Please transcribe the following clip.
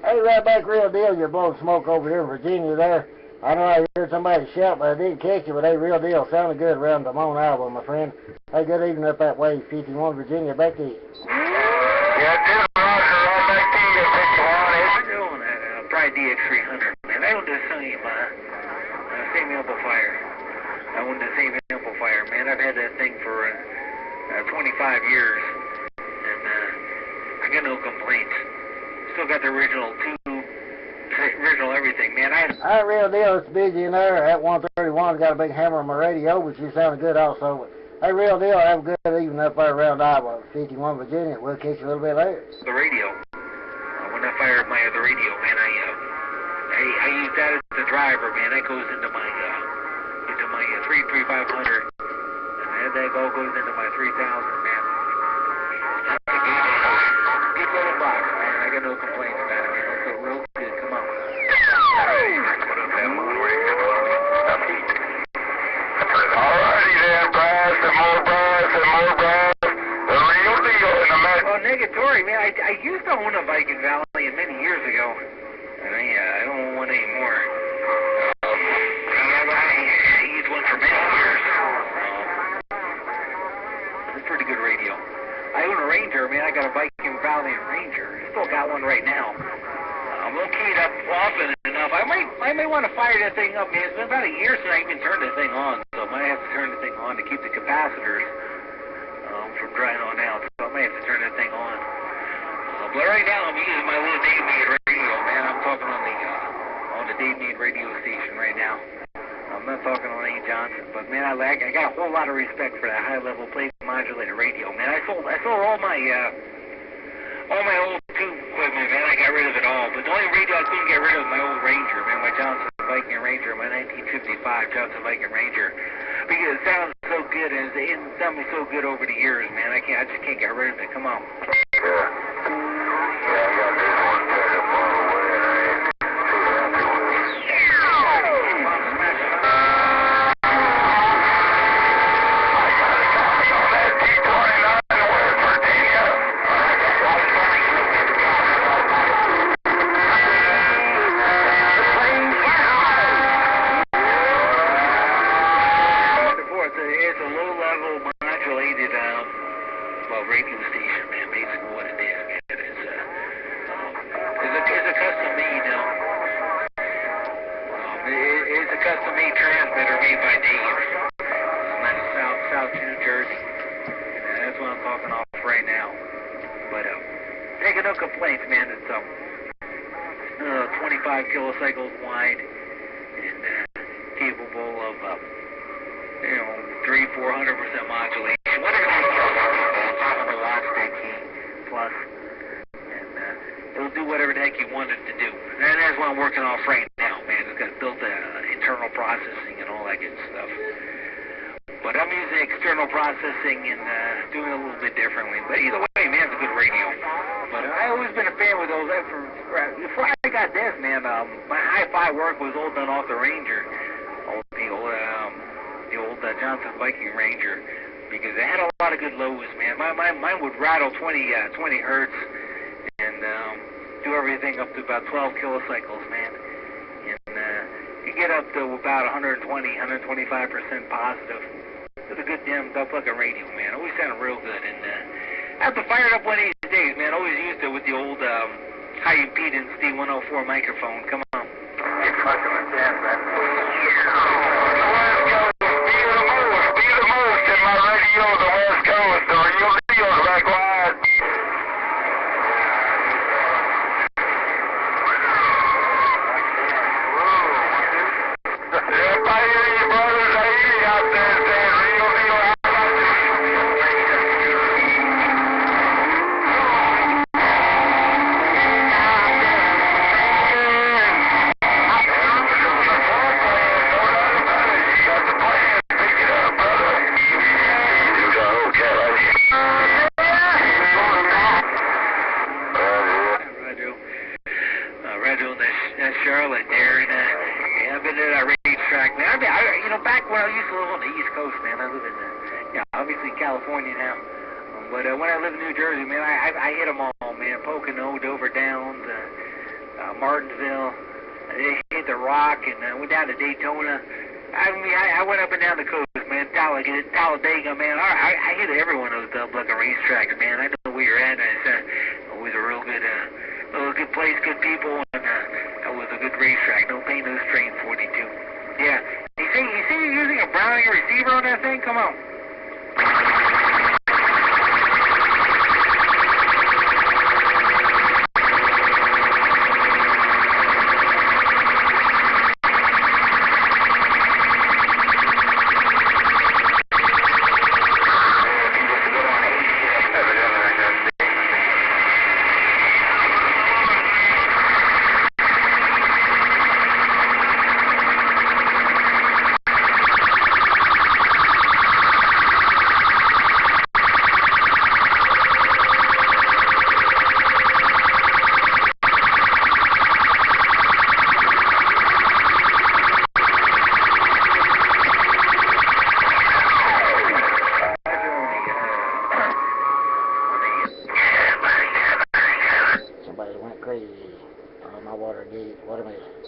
Hey, right back, real deal. You're blowing smoke over here in Virginia there. I know I heard somebody shout, but I didn't catch you, but hey, real deal. Sounded good around the Moan album, my friend. Hey, good evening up that way, 51 Virginia. Back to you. Yeah, Jim Roger, right back to you, 51. I'm doing that Pride DX300, man. I own the same amplifier. I own the same amplifier, man. I've had that thing for 25 years, and I got no complaints. Still got the original tube, original everything, man. Alright, real deal. It's busy in there at 131. Got a big hammer on my radio, but you sounded good also. Hey, real deal. Have a good evening up there around Iowa, 51 Virginia. We'll catch you a little bit later. The radio. When I fired my other radio, man, I use that as the driver, man. That goes into my 3500, and that all goes into my 3000, man. That's a good little box, man. I got no complaints about it, man. It's so real good. Come on. Hey, what up, man? Where you going? Alrighty then, brass and more brass and more brass. The real deal in the match. Well, negatory, man. I used to own a Viking Valley many years ago, and I don't own one anymore. I used one for many years. It's a pretty good radio. I own a Ranger, man. I got a Viking Valley Ranger. Still got one right now. I'm gonna key it up often enough. I might want to fire that thing up, man. It's been about a year since I even turned the thing on, so I might have to turn the thing on to keep the capacitors from drying on out. So I might have to turn that thing on. But right now I'm using my little Dave Mead radio, man. I'm talking on the Dave Mead radio station right now. I'm not talking on A. Johnson, but man, I got a whole lot of respect for that high-level plate modulated radio, man. I sold all my old tube equipment, man. I got rid of it all, but the only radio I couldn't get rid of was my old Ranger, man. My Johnson Viking Ranger, my 1955 Johnson Viking Ranger, because it sounds so good and it's done me so good over the years, man. I just can't get rid of it. Come on. Radio station, man, basically what it is, man. It's a custom made, it's a custom made transmitter made by Dave. Out of South New Jersey, and that's what I'm talking off right now. But taking no complaints, man. It's 25 kilocycles wide and capable of 300-400% modulation. Whatever you plus, and it'll do whatever the heck you want it to do. And that's what I'm working off right now, man. It's got built internal processing and all that good stuff. But I'm using external processing and doing it a little bit differently. But either way, man, it's a good radio. But I've always been a fan with those. Before I got this, man, my hi-fi work was all done off the Ranger, the old Johnson Viking Ranger. Because it had a lot of good lows, man. Mine would rattle 20 hertz and do everything up to about 12 kilocycles, man. And you get up to about 125% positive. It's a good damn double-fucking radio, man. Always sounded real good. And I have to fire it up one of these days, man. Always used it with the old high impedance D104 microphone. Come on. You're fucking with that, man. The West Coast, the real deal, back wide. Everybody hear you, brothers. I hear you out there saying real deal. Charlotte there, and I've been to that racetrack, man. Back when I used to live on the East Coast, man, I live in, obviously California now. But when I lived in New Jersey, man, I hit them all, man. Pocono, Dover Downs, Martinsville. They hit the Rock and went down to Daytona. I mean, I went up and down the coast, man. Talladega, man. I hit every one of those double-decker racetracks, man. I know where you're at. And it's always a real good place, good people, and it was a good racetrack. No pain, no strain, 42. Yeah. You see you're using a Browning receiver on that thing? Come on. Somebody went crazy on my water gate. What am I?